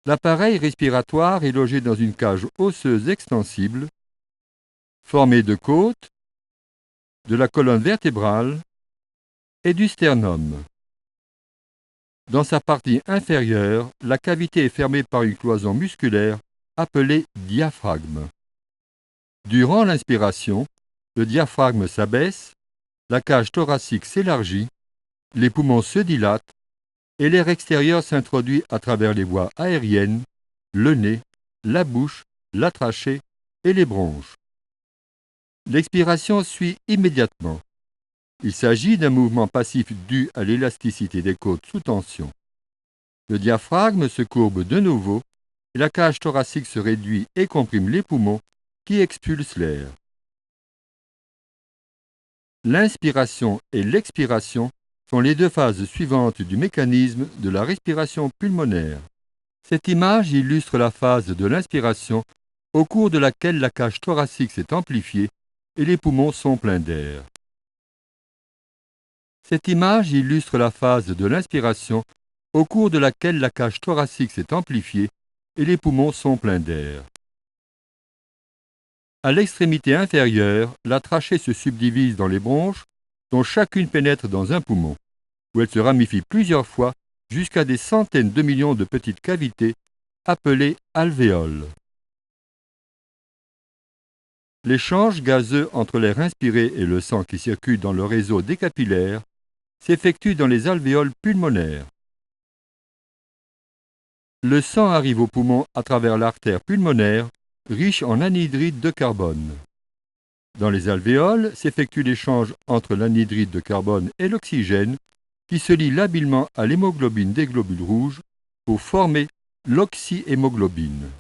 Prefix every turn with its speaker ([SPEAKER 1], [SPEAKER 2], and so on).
[SPEAKER 1] L'appareil respiratoire est logé dans une cage osseuse extensible, formée de côtes, de la colonne vertébrale et du sternum. Dans sa partie inférieure, la cavité est fermée par une cloison musculaire appelée diaphragme. Durant l'inspiration, le diaphragme s'abaisse, la cage thoracique s'élargit, les poumons se dilatent et l'air extérieur s'introduit à travers les voies aériennes, le nez, la bouche, la trachée et les bronches. L'expiration suit immédiatement. Il s'agit d'un mouvement passif dû à l'élasticité des côtes sous tension. Le diaphragme se courbe de nouveau et la cage thoracique se réduit et comprime les poumons qui expulsent l'air. L'inspiration et l'expiration sont les deux phases suivantes du mécanisme de la respiration pulmonaire. Cette image illustre la phase de l'inspiration au cours de laquelle la cage thoracique s'est amplifiée et les poumons sont pleins d'air. Cette image illustre la phase de l'inspiration au cours de laquelle la cage thoracique s'est amplifiée et les poumons sont pleins d'air. À l'extrémité inférieure, la trachée se subdivise dans les bronches, dont chacune pénètre dans un poumon, où elle se ramifie plusieurs fois jusqu'à des centaines de millions de petites cavités appelées alvéoles. L'échange gazeux entre l'air inspiré et le sang qui circule dans le réseau des capillaires s'effectue dans les alvéoles pulmonaires. Le sang arrive au poumon à travers l'artère pulmonaire, riche en anhydride de carbone. Dans les alvéoles s'effectue l'échange entre l'anhydride de carbone et l'oxygène qui se lie labilement à l'hémoglobine des globules rouges pour former l'oxyhémoglobine.